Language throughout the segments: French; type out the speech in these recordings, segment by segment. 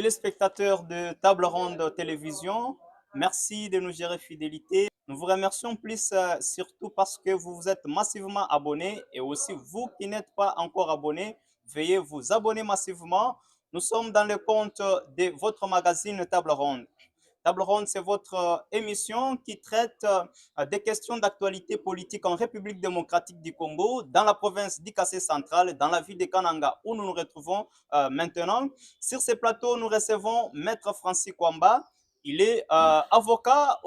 Téléspectateurs de Table Ronde Télévision, merci de nous gérer fidélité. Nous vous remercions plus surtout parce que vous vous êtes massivement abonnés et aussi vous qui n'êtes pas encore abonnés, veuillez vous abonner massivement. Nous sommes dans le compte de votre magazine Table Ronde. Table Ronde, c'est votre émission qui traite des questions d'actualité politique en République démocratique du Congo, dans la province d'Ikassé centrale, dans la ville de Kananga, où nous nous retrouvons maintenant. Sur ce plateau, nous recevons Maître Francis Kwamba. Il est avocat,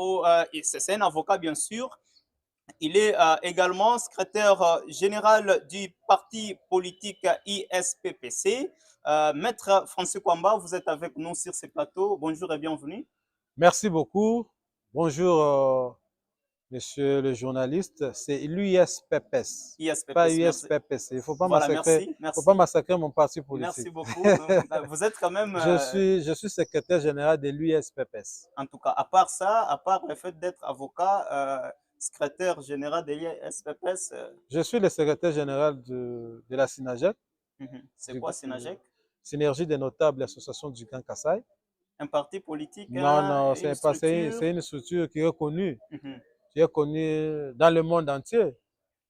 c'est un avocat bien sûr. Il est également secrétaire général du parti politique ISPPC. Maître Francis Kwamba, vous êtes avec nous sur ce plateau. Bonjour et bienvenue. Merci beaucoup. Bonjour, monsieur le journaliste. C'est l'USPPS, pas ISPPS, merci. USPPC. Il ne Voilà, merci, faut merci. pas massacrer mon parti Merci politique. beaucoup. Vous êtes quand même, Je suis secrétaire général de l'USPPS. en tout cas, à part ça, à part le fait d'être avocat, secrétaire général de l'ISPPS, Je suis le secrétaire général de la SINAGEC, c'est quoi Sinajec? Synergie des notables associations du Grand Kassai. Un parti politique, Non, non, une c'est pas, structure? c'est une structure Mhm. qui est connue dans le monde entier,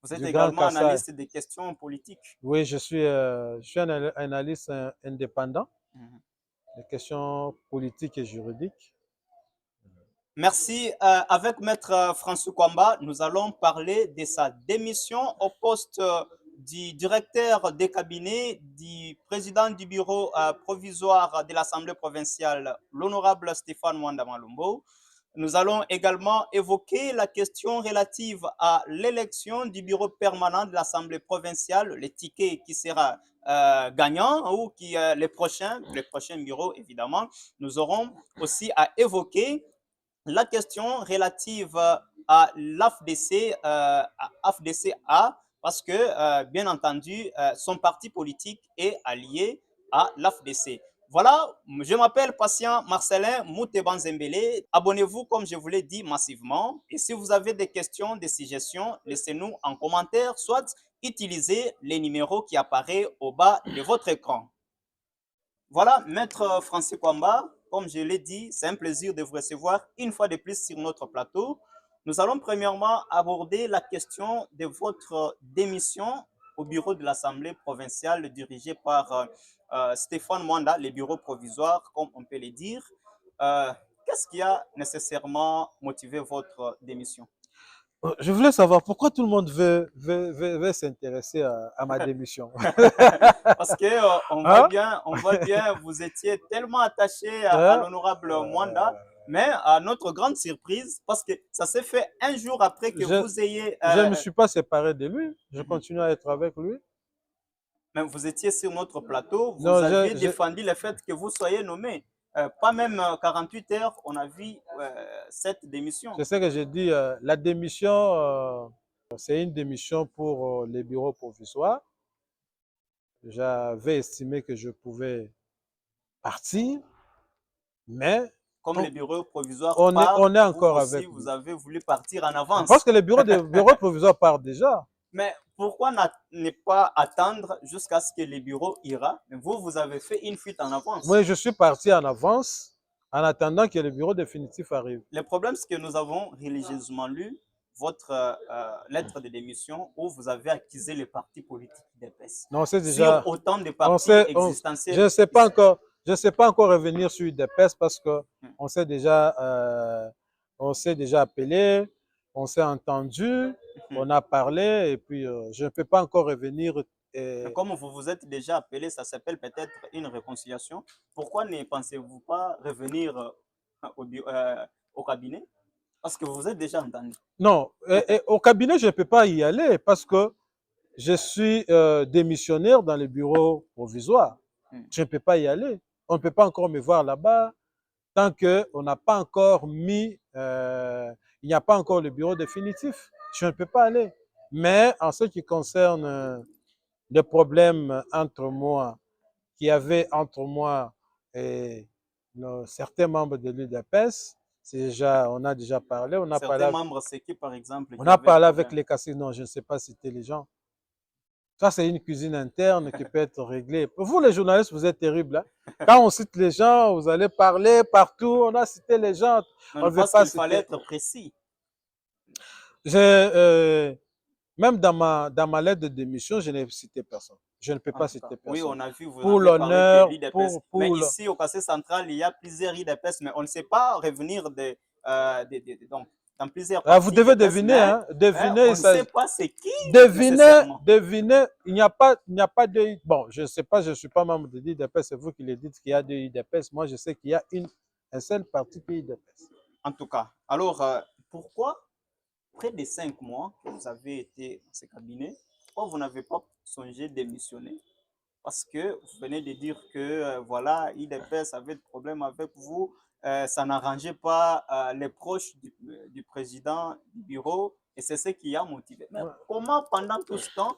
Vous êtes du Grand également Kassai. analyste des questions politiques. Oui, je suis un analyste indépendant Mhm. des questions politiques et juridiques. Merci. Avec Maître François Kwamba, nous allons parler de sa démission au poste du directeur des cabinets du président du bureau provisoire de l'Assemblée provinciale, l'honorable Stéphane Mwanda Malumbo. Nous allons également évoquer la question relative à l'élection du bureau permanent de l'Assemblée provinciale, le ticket qui sera gagnant ou qui les prochains bureaux évidemment. Nous aurons aussi à évoquer la question relative à l'AFDC, AFDCA, parce que, bien entendu, son parti politique est allié à l'AFDC. Voilà, je m'appelle Patient Marcelin Mouteban Zembele. Abonnez-vous, comme je vous l'ai dit, massivement. Et si vous avez des questions, des suggestions, laissez-nous en commentaire, soit utilisez les numéros qui apparaissent au bas de votre écran. Voilà, Maître Francis Kwamba, comme je l'ai dit, c'est un plaisir de vous recevoir une fois de plus sur notre plateau. Nous allons premièrement aborder la question de votre démission au bureau de l'Assemblée provinciale dirigé par Stéphane Mwanda, le bureau provisoire, comme on peut le dire. Qu'est-ce qui a nécessairement motivé votre démission? Je voulais savoir pourquoi tout le monde veut s'intéresser à ma démission. Parce que Hein? on voit bien, vous étiez tellement attaché à Hein? l'honorable Mwanda, mais à notre grande surprise, parce que ça s'est fait un jour après que Je vous ayez, je ne me suis pas séparé de lui. Je mhm. continue à être avec lui. Mais vous étiez sur notre plateau, vous Non, aviez défendu le fait que vous soyez nommé. Pas même 48 heures, on a vu cette démission. c'est ce que j'ai dit. La démission, c'est une démission pour les bureaux provisoires. J'avais estimé que je pouvais partir, mais Comme les bureaux provisoires on partent, est vous encore aussi, avec vous lui. avez voulu partir en Parce avance. que les bureaux provisoires partent déjà. Mais pourquoi ne pas attendre jusqu'à ce que les bureaux ira? Vous, vous avez fait une fuite en avance. Moi, je suis parti en avance en attendant que le bureau définitif arrive. Le problème, c'est que nous avons religieusement lu votre lettre de démission où vous avez accusé les partis politiques d'EPS Non, c'est sur déjà, autant de on partis sait, je existentiels ne sais pas ici. encore, je sais pas encore revenir sur UDPS parce que Hmm. on s'est déjà appelé, on s'est entendu, on a parlé et puis je ne peux pas encore revenir. Mais euh, comme vous vous êtes déjà appelé, ça s'appelle peut-être une réconciliation. Pourquoi ne pensez-vous pas revenir au, au cabinet? Parce que vous vous êtes déjà entendu. non, au cabinet, je ne peux pas y aller parce que je suis démissionnaire dans le bureau provisoire. Hmm. Je ne peux pas y aller. On ne peut pas encore me voir là-bas tant qu'on n'a pas encore mis, il n'y a pas encore le bureau définitif. Je ne peux pas aller. Mais en ce qui concerne le problème entre moi, qu'il y avait entre moi et certains membres de l'UDPS, on a déjà parlé, Certains membres, c'est qui, par exemple, on qui a avaient parlé avec problème? les casinos, je ne sais pas citer les gens. Ça, c'est une cuisine interne qui peut être réglée. Vous, les journalistes, vous êtes terribles. Hein? Quand on cite les gens, vous allez parler partout. On a cité les gens. Non, On je ne veut pense pas qu'il fallait citer. être précis. Même dans ma lettre de démission, je n'ai cité personne. Je ne peux En pas tout cas, citer oui, personne. on a vu, vous Pour avez parlé de l'honneur, l'IDPS. Mais pour le... ici, au Cassé central, il y a plusieurs IDPS, mais on ne sait pas revenir donc, dans plusieurs Ah, vous parties devez IDPS, deviner, hein? mais Devinez, on ne ça... sait pas c'est qui devinez, nécessairement. devinez. Il n'y a pas de... Bon, je ne sais pas, je ne suis pas membre de l'IDPS, c'est vous qui le dites qu'il y a deux IDPS. Moi, je sais qu'il y a un seul parti qui est IDPS. En tout cas, alors, pourquoi près de 5 mois que vous avez été dans ce cabinet, pourquoi vous n'avez pas songé démissionner? Parce que vous venez de dire que voilà, IDPS avait des problèmes avec vous, ça n'arrangeait pas les proches du président du bureau et c'est ce qui a motivé. Mais comment pendant tout ce temps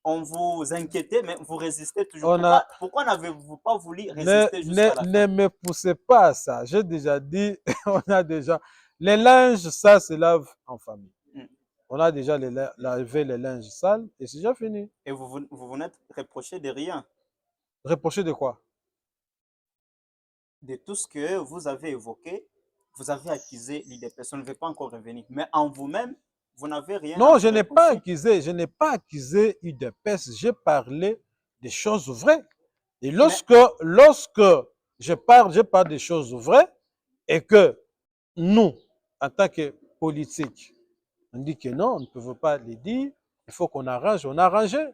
on vous inquiétait, mais vous résistez toujours? On a... Pourquoi n'avez-vous pas voulu résister jusqu'à la ne fin? me poussez pas à ça. J'ai déjà dit, on a déjà... Les linges, ça se lave en famille. Mm. On a déjà lavé les linges sales et c'est déjà fini. Et vous n'êtes reproché de rien, Reprocher de quoi? de tout ce que vous avez évoqué. Vous avez accusé l'IDPS, on ne veut pas encore revenir. Mais en vous-même, vous n'avez rien à Non, vous reprocher. je n'ai pas accusé UDPS, j'ai parlé des choses vraies. Et Mais lorsque je parle des choses vraies et que nous, en tant que politiques, on dit que non, on ne peut pas les dire, il faut qu'on arrange, on a arrangé.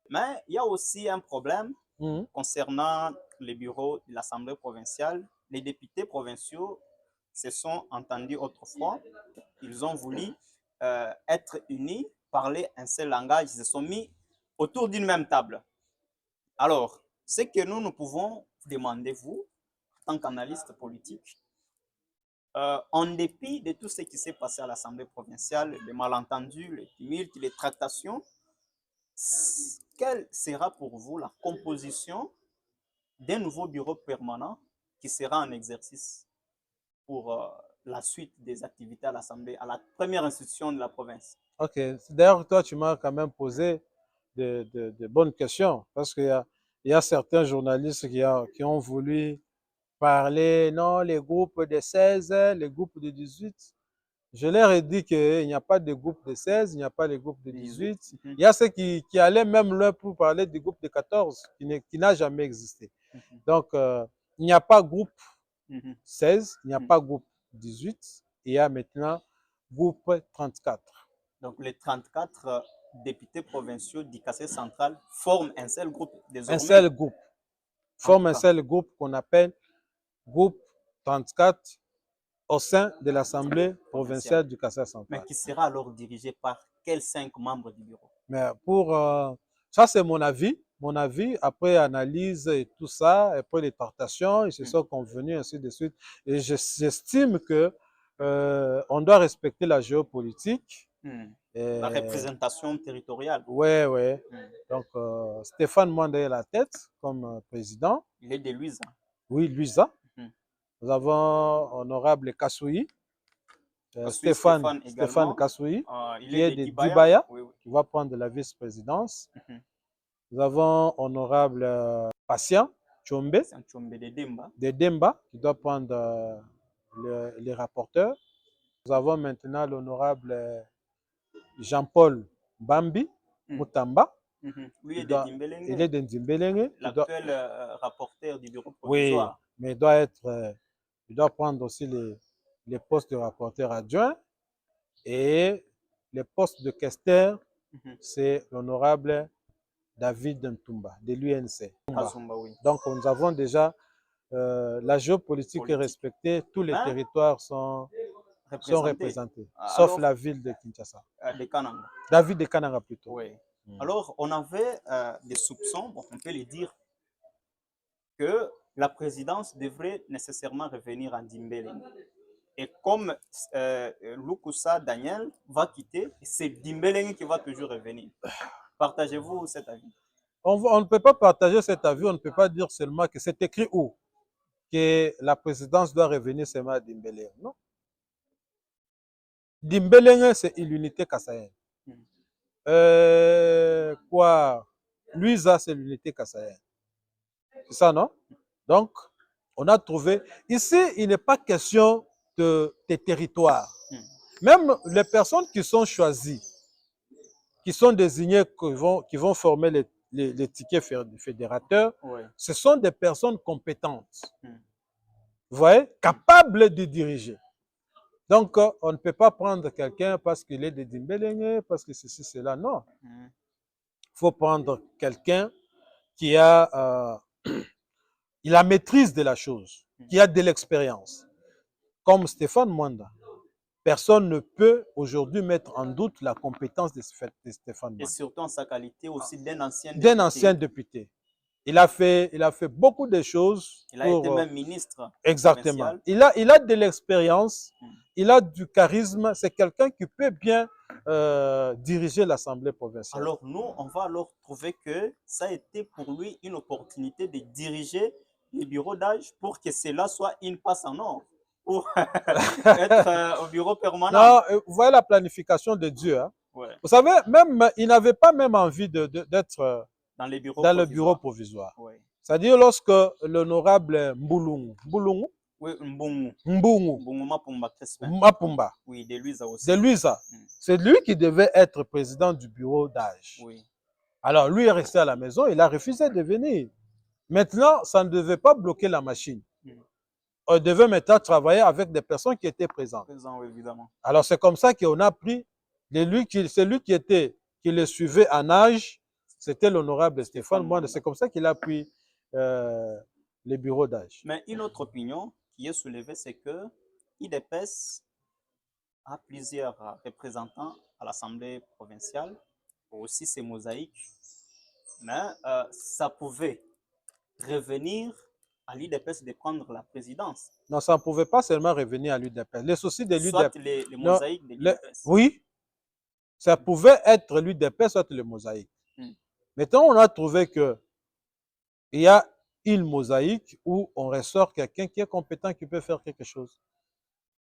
Mais il y a aussi un problème Mhm. concernant les bureaux de l'Assemblée provinciale. Les députés provinciaux se sont entendus autrefois. Ils ont voulu être unis, parler un seul langage. Ils se sont mis autour d'une même table. Alors, ce que nous pouvons demander, vous, en tant qu'analyste politique, en dépit de tout ce qui s'est passé à l'Assemblée provinciale, les malentendus, les tumultes, les tractations, quelle sera pour vous la composition d'un nouveau bureau permanent qui sera en exercice pour la suite des activités à l'Assemblée, à la première institution de la province? Ok. D'ailleurs, toi, tu m'as quand même posé de bonnes questions parce il y a certains journalistes qui ont voulu parler, non, les groupes de 16, les groupes de 18. Je leur ai dit qu'il n'y a pas de groupe de 16, il n'y a pas de groupe de 18. 18. Il y a ceux qui allaient même là pour parler du groupe de 14, qui n'a jamais existé. Donc, il n'y a pas groupe 16, il n'y a pas groupe 18, il y a maintenant groupe 34. Donc, les 34 députés provinciaux du Cassé central forment un seul groupe Un désormais. seul groupe. Forme un seul groupe qu'on appelle groupe 34 au sein de l'Assemblée provinciale du Cassé central. Mais qui sera alors dirigé par quels 5 membres du bureau? Mais ça, c'est mon avis. Mon avis, après analyse et tout ça, après les tractations, ils se sont convenus, ainsi de suite. Et j'estime que on doit respecter la géopolitique. La représentation territoriale. Ouais, ouais. Donc, Stéphane Mwanda est à la tête comme président. Il est de Luisa. Oui, Luisa. Nous avons honorable Kassoui. Stéphane Kassoui, qui est de Dibaya, qui va prendre la vice-présidence. Nous avons honorable Patient Tchombe de Demba, qui doit prendre les rapporteurs. Nous avons maintenant l'honorable Jean-Paul Bambi Moutamba. Lui, il est de Ndimbelenge. L'actuel rapporteur du bureau provisoire. Oui, mais il doit prendre aussi les postes de rapporteur adjoint et les postes de questeur, c'est l'honorable David Ntumba de l'UNC. Oui. Donc nous avons déjà la géopolitique est respectée, tous les territoires sont représentés, sauf la ville de Kinshasa. De Kananga. David de Kananga plutôt. Oui. Alors on avait des soupçons, on peut les dire, que la présidence devrait nécessairement revenir à Ndimbelenge. Et comme Lukusa Daniel va quitter, c'est Ndimbelenge qui va toujours revenir. Partagez-vous cet avis? On ne peut pas partager cet avis, on ne peut pas dire seulement que c'est écrit où que la présidence doit revenir seulement à Ndimbelenge. Non. Ndimbelenge, c'est l'unité kassaïenne. Quoi? Luisa, c'est l'unité kassaïenne. C'est ça, non? Donc, on a trouvé. Ici, il n'est pas question de tes territoires. Même les personnes qui sont choisies, qui sont désignées, qui vont former les tickets fédérateurs, Oui. ce sont des personnes compétentes. Vous voyez? Capables de diriger. Donc, on ne peut pas prendre quelqu'un parce qu'il est de Dimbélengé, parce que ceci, cela. Non. Il faut prendre quelqu'un qui a la maîtrise de la chose, qui a de l'expérience. Comme Stéphane Mwanda. Personne ne peut aujourd'hui mettre en doute la compétence de Stéphane Mwanda. Et surtout en sa qualité aussi d'un ancien député. D'un ancien député. Il a fait beaucoup de choses. Il a été même ministre. Exactement. Il a de l'expérience, il a du charisme. C'est quelqu'un qui peut bien diriger l'Assemblée provinciale. Alors nous, on va alors trouver que ça a été pour lui une opportunité de diriger les bureaux d'âge pour que cela soit une passe en or pour être au bureau permanent. Non, vous voyez la planification de Dieu. Hein? Ouais. Vous savez, même il n'avait pas même envie d'être dans le bureau provisoire. Ouais. C'est-à-dire lorsque l'honorable Mbulungu, oui, Mbungu Mapumba, oui, de Luisa aussi. De Luisa. C'est lui qui devait être président du bureau d'âge. Oui. Alors lui est resté à la maison, il a refusé de venir. Maintenant, ça ne devait pas bloquer la machine. On devait maintenant travailler avec des personnes qui étaient présentes. Oui, évidemment. Alors c'est comme ça qu'on a pris celui qui le suivait en âge, c'était l'honorable Stéphane Mwanda. C'est comme ça qu'il a pris les bureaux d'âge. Mais une autre opinion qui est soulevée, c'est que IDPS a plusieurs représentants à l'Assemblée provinciale, aussi c'est mosaïque, mais ça pouvait revenir à l'UDPS de prendre la présidence. Non, ça ne pouvait pas seulement revenir à l'UDPS. Les soucis de l'UDPS. Soit les mosaïques de l'UDPS. Oui, ça pouvait être l'UDPS, soit le mosaïque. Maintenant, on a trouvé qu'il y a une mosaïque où on ressort quelqu'un qui est compétent, qui peut faire quelque chose.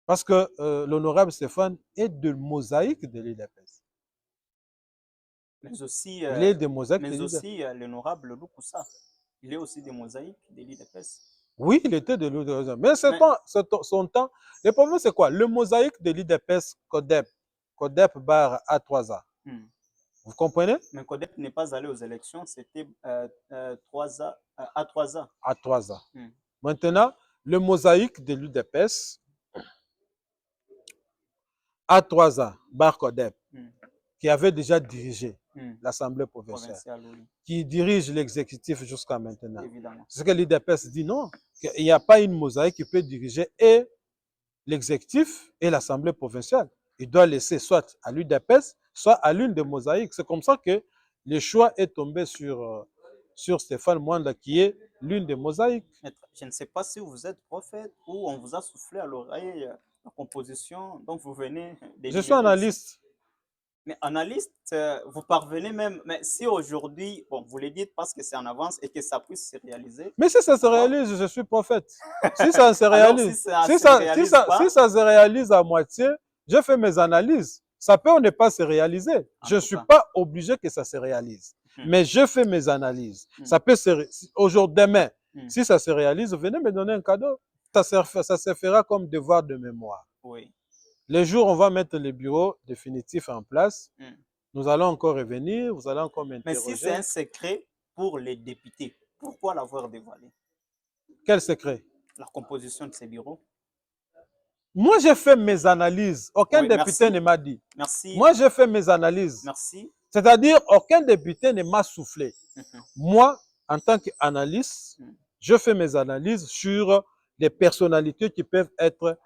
Parce que l'honorable Stéphane est de mosaïque de l'UDPS. Mais aussi, il est de mosaïque mais aussi l'honorable Lukusa. Il est aussi des mosaïques de l'IDPS. Oui, il était de l'IDPS. Mais son temps, le problème c'est quoi? Le mosaïque de l'IDPS, CODEP bar A3A. Vous comprenez? Mais CODEP n'est pas allé aux élections, c'était A3A. A3A. Maintenant, le mosaïque de l'UDPS, A3A, bar CODEP, qui avait déjà dirigé l'Assemblée provinciale, oui. Qui dirige l'exécutif jusqu'à maintenant. C'est que l'IDPS dit non, qu'il n'y a pas une mosaïque qui peut diriger et l'exécutif et l'Assemblée provinciale. Il doit laisser soit à l'UDPS, soit à l'une des mosaïques. C'est comme ça que le choix est tombé sur Stéphane Mwanda, qui est l'une des mosaïques. Je ne sais pas si vous êtes prophète ou on vous a soufflé à l'oreille la composition dont vous venez de Je suis analyste. Mais analyste, vous parvenez même, mais si aujourd'hui, bon, vous le dites parce que c'est en avance et que ça puisse se réaliser. Mais si ça se réalise, je suis prophète. Si ça se réalise, si ça se réalise à moitié, je fais mes analyses. Ça peut ne pas se réaliser. Je ne suis pas obligé que ça se réalise. Mais je fais mes analyses. Ça peut aujourd'hui, demain, si ça se réalise, venez me donner un cadeau. Ça se fera comme devoir de mémoire. Oui. Les jours où on va mettre les bureaux définitifs en place, nous allons encore revenir, vous allez encore m'interroger. Mais si c'est un secret pour les députés, pourquoi l'avoir dévoilé? Quel secret? La composition de ces bureaux. Moi, j'ai fait mes analyses. Aucun député ne m'a dit. Merci. Moi, j'ai fait mes analyses. Merci. C'est-à-dire, aucun député ne m'a soufflé. Moi, en tant qu'analyste, je fais mes analyses sur les personnalités qui peuvent être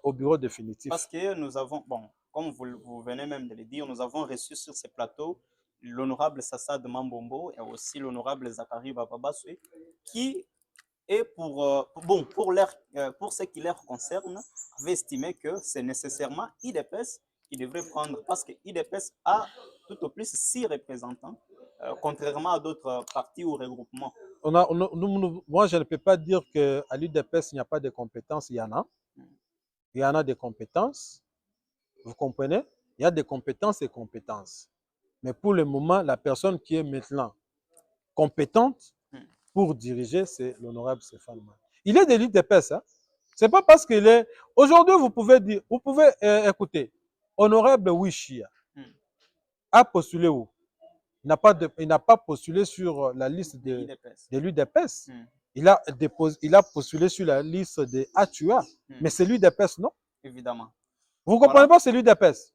au bureau définitif. Parce que nous avons, bon, comme vous venez même de le dire, nous avons reçu sur ces plateaux l'honorable Sassad Mambombo et aussi l'honorable Zachary Bababaswe, qui est pour ce qui leur concerne, avait estimé que c'est nécessairement IDPS qui devrait prendre, parce que IDPS a tout au plus 6 représentants, contrairement à d'autres partis ou regroupements. Moi, je ne peux pas dire qu'à l'IDPS, il n'y a pas de compétences, il y en a. Il y en a des compétences, vous comprenez? Il y a des compétences et compétences. Mais pour le moment, la personne qui est maintenant compétente Hmm. pour diriger, c'est l'honorable Stéphane Mwan. Il est de l'UDPS. Hein? Ce n'est pas parce qu'il est... Aujourd'hui, vous pouvez dire, vous pouvez écouter, honorable Wishia a postulé où? Il n'a pas postulé sur la liste de l'UDPS. Il a postulé sur la liste de Atua, mais c'est l'UDPS, non? Évidemment. Vous comprenez pas, c'est l'UDPS.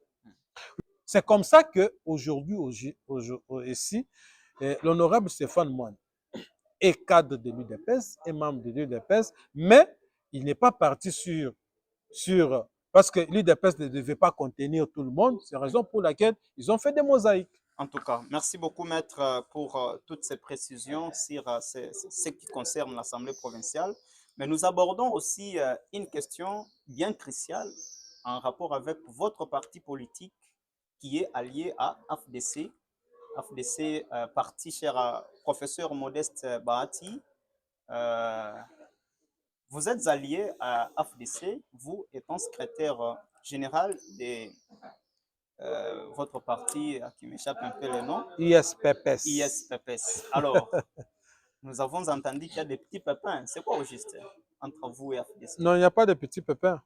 C'est comme ça qu'aujourd'hui, ici, l'honorable Stéphane Mwan est cadre de l'UDPS, est membre de l'UDPS, mais il n'est pas parti parce que l'UDPS ne devait pas contenir tout le monde. C'est la raison pour laquelle ils ont fait des mosaïques. En tout cas, merci beaucoup, maître, pour toutes ces précisions sur ce qui concerne l'Assemblée provinciale. Mais nous abordons aussi une question bien cruciale en rapport avec votre parti politique qui est allié à AFDC. AFDC, parti cher professeur Modeste Bahati. Vous êtes allié à AFDC, vous étant secrétaire général de votre parti, qui m'échappe un peu le nom. ISPPS. ISPPS. Alors, nous avons entendu qu'il y a des petits pépins. C'est quoi au juste entre vous et AFDC? Non, il n'y a pas de petits pépins.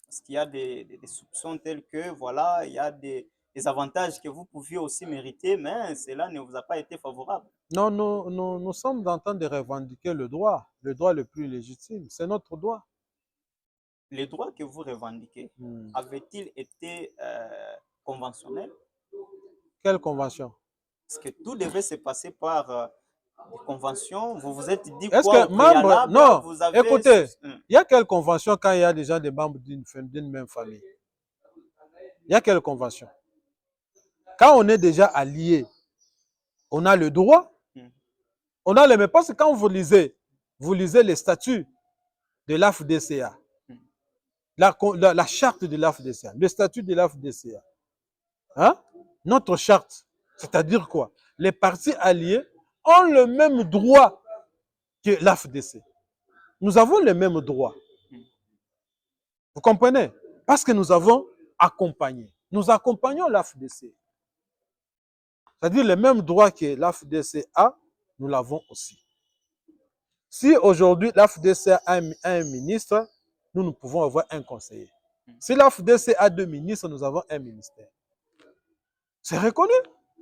Parce qu'il y a des soupçons tels que, voilà, il y a des avantages que vous pouviez aussi mériter, mais cela ne vous a pas été favorable. Non, nous sommes en train de revendiquer le droit le plus légitime. C'est notre droit. Les droits que vous revendiquez, avaient-ils été conventionnels? Quelle convention? Parce que tout devait se passer par des conventions. Vous vous êtes dit est-ce quoi que membre? Non, vous avez... écoutez, il y a quelle convention quand il y a déjà des membres d'une même famille? Il y a quelle convention? Quand on est déjà allié, on a le droit, on a le même. Parce que quand vous lisez les statuts de l'AFDCA, la charte de l'AFDCA, le statut de l'AFDCA, hein? Notre charte, c'est-à-dire quoi? Les partis alliés ont le même droit que l'AFDC. Nous avons les mêmes droits. Vous comprenez? Parce que nous avons accompagné. Nous accompagnons l'AFDC. C'est-à-dire les mêmes droits que l'AFDC a, nous l'avons aussi. Si aujourd'hui l'AFDC a un ministre, nous pouvons avoir un conseiller. Si l'AFDC a 2 ministres, nous avons un ministère. C'est reconnu.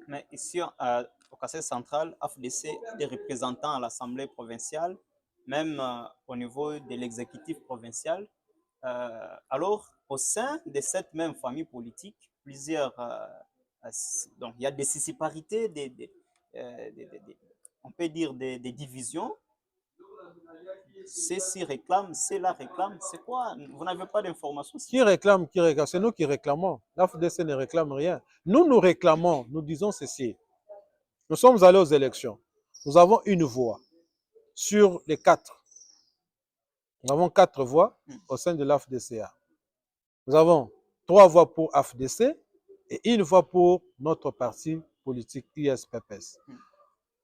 Mais ici, au Conseil central, AFDC a des représentants à l'Assemblée provinciale, même au niveau de l'exécutif provincial. Alors, au sein de cette même famille politique, plusieurs... donc, il y a des disparités, on peut dire des divisions. C'est réclame, c'est la réclame. C'est quoi? Vous n'avez pas d'informations? Qui réclame? C'est nous qui réclamons. L'AFDC ne réclame rien. Nous réclamons, nous disons ceci. Nous sommes allés aux élections. Nous avons une voix sur les 4. Nous avons 4 voix au sein de l'AFDCA. Nous avons 3 voix pour AFDC et 1 voix pour notre parti politique ISPPS.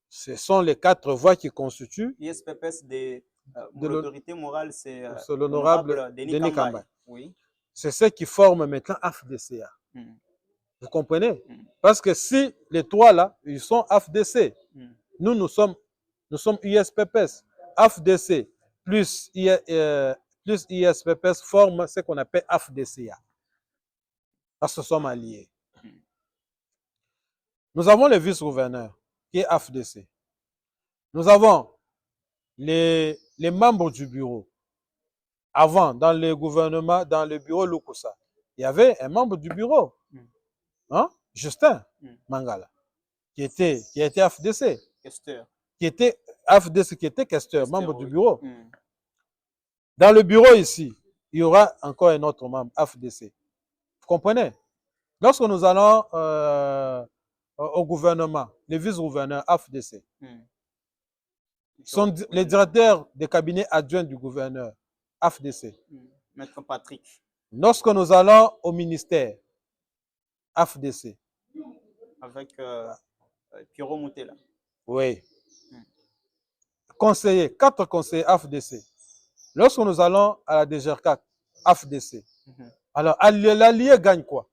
Ce sont les 4 voix qui constituent ISPPS de l'autorité morale, c'est l'honorable Denis Kambay. Oui. C'est ce qui forment maintenant AFDCA. Vous comprenez? Parce que si les 3 là, ils sont AFDC, nous sommes ISPPS. AFDC plus ISPPS forment ce qu'on appelle AFDCA. Parce que nous sommes alliés. Nous avons le vice-gouverneur qui est AFDC. Nous avons les membres du bureau. Avant, dans le gouvernement, dans le bureau Lukusa, il y avait un membre du bureau, hein? Justin Mangala, qui était AFDC. Questeur. Qui était AFDC, qui était questeur, membre du bureau. Dans le bureau ici, il y aura encore un autre membre, AFDC. Vous comprenez? Lorsque nous allons au gouvernement, les vice-gouverneurs AFDC, sont les directeurs des cabinets adjoints du gouverneur, AFDC. Maître Patrick. Lorsque nous allons au ministère, AFDC. Avec Pierrot Moutela. Oui. Conseillers, 4 conseillers AFDC. Lorsque nous allons à la DGRCAC, AFDC. Alors, l'allié gagne quoi?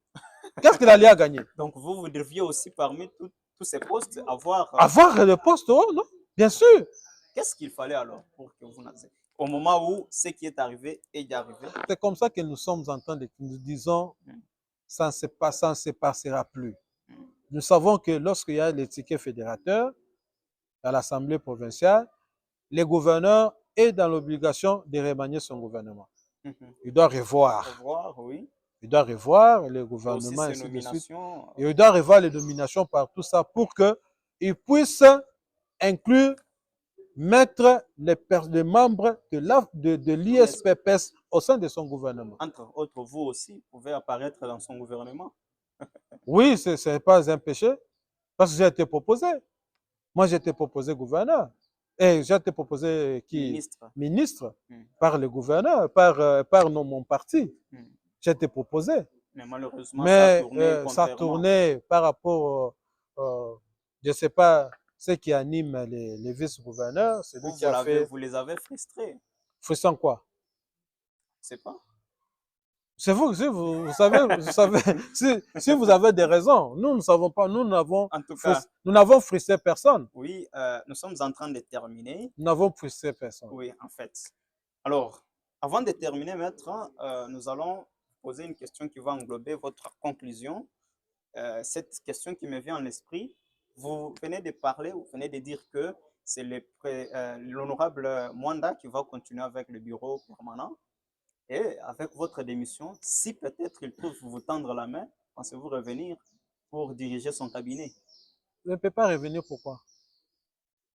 Qu'est-ce que l'allié a gagné? Donc, vous deviez aussi parmi tous tous ces postes, avoir... Avoir le poste, oh, non? Bien sûr. Qu'est-ce qu'il fallait alors pour que vous n'ayez... Au moment où ce qui est arrivé est arrivé. C'est comme ça que nous sommes en train de nous disons, ça ne se passera plus. Nous savons que lorsqu'il y a les tickets fédérateurs à l'Assemblée provinciale, le gouverneur est dans l'obligation de remanier son gouvernement. Il doit revoir. Oui. Il doit revoir le gouvernement, ainsi de suite. Et il doit revoir les nominations par tout ça pour qu'il puisse inclure, mettre les membres de l'ISPPS au sein de son gouvernement. Entre autres, vous aussi pouvez apparaître dans son gouvernement. Oui, ce n'est pas un péché, parce que j'ai été proposé. Moi, j'ai été proposé gouverneur. Et j'ai été proposé qui? Ministre par le gouverneur, par mon parti. J'ai été proposé. Mais malheureusement, ça a tourné par rapport, je ne sais pas, ce qui anime les vice-gouverneurs. C'est lui qui a fait... Vous les avez frustrés. Frustrant quoi? Je ne sais pas. C'est vous, vous savez si vous avez des raisons. Nous ne savons pas, nous n'avons frustré personne. Oui, nous sommes en train de terminer. Nous n'avons frustré personne. Oui, en fait. Alors, avant de terminer, maître, nous allons poser une question qui va englober votre conclusion. Cette question qui me vient en esprit, vous venez de parler, vous venez de dire que c'est l'honorable Mwanda qui va continuer avec le bureau permanent. Et avec votre démission, si peut-être il peut vous tendre la main, pensez-vous revenir pour diriger son cabinet? Je ne peux pas revenir, pourquoi?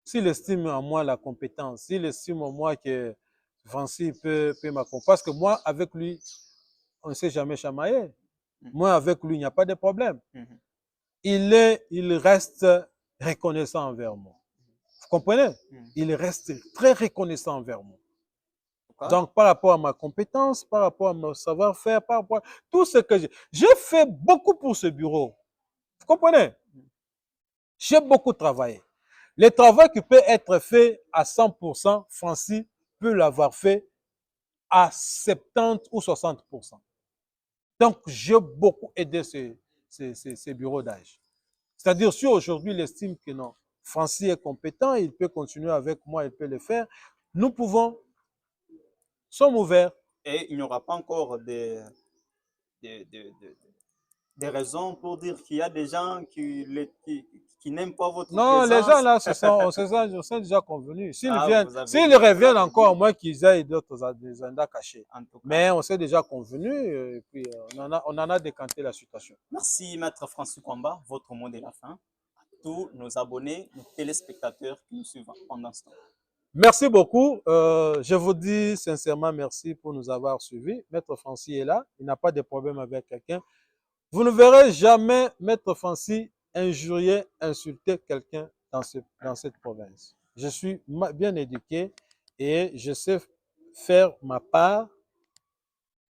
S'il estime en moi la compétence, s'il estime en moi que Francis peut m'accompagner, parce que moi, avec lui, on ne s'est jamais chamaillé. Moi, avec lui, il n'y a pas de problème. Il reste reconnaissant envers moi. Vous comprenez? Il reste très reconnaissant envers moi. Donc, par rapport à ma compétence, par rapport à mon savoir-faire, par rapport à tout ce que j'ai fait beaucoup pour ce bureau. Vous comprenez? J'ai beaucoup travaillé. Le travail qui peut être fait à 100%, Francis peut l'avoir fait à 70 ou 60%. Donc, j'ai beaucoup aidé ces bureaux d'âge. C'est-à-dire, si aujourd'hui il estime que non, Francis est compétent, il peut continuer avec moi, il peut le faire, nous sommes ouverts. Et il n'y aura pas encore des raisons pour dire qu'il y a des gens qui n'aiment pas votre présence? Non, les gens là, on s'est déjà convenus. S'ils reviennent encore, au moins qu'ils aient d'autres agendas cachés. Mais on s'est déjà convenus et puis on en a décanté la situation. Merci, Maître Francis Kwamba. Votre mot de la fin à tous nos abonnés, nos téléspectateurs qui nous suivent pendant ce temps. Merci beaucoup. Je vous dis sincèrement merci pour nous avoir suivis. Maître Francis est là. Il n'a pas de problème avec quelqu'un. Vous ne verrez jamais Maître Francis injurier, insulter quelqu'un dans cette province. Je suis bien éduqué et je sais faire ma part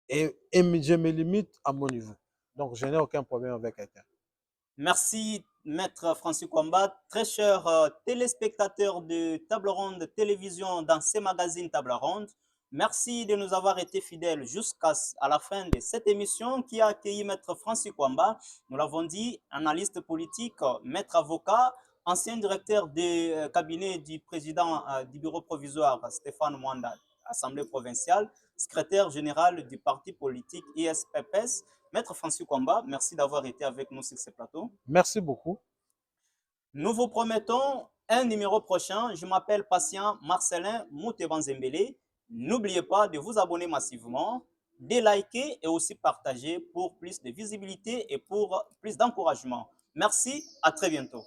et je me limite à mon niveau. Donc, je n'ai aucun problème avec quelqu'un. Merci, Maître Francis Kwamba. Très chers téléspectateurs de Table Ronde Télévision dans ces magazines Table Ronde, merci de nous avoir été fidèles jusqu'à la fin de cette émission qui a accueilli Maître Francis Kwamba. Nous l'avons dit, analyste politique, maître avocat, ancien directeur de cabinet du président du bureau provisoire Stéphane Mwanda, Assemblée provinciale, secrétaire général du parti politique ISPPS. Maître Francis Kwamba, merci d'avoir été avec nous sur ce plateau. Merci beaucoup. Nous vous promettons un numéro prochain. Je m'appelle Patient Marcelin Moutebanzembele. N'oubliez pas de vous abonner massivement, de liker et aussi partager pour plus de visibilité et pour plus d'encouragement. Merci, à très bientôt.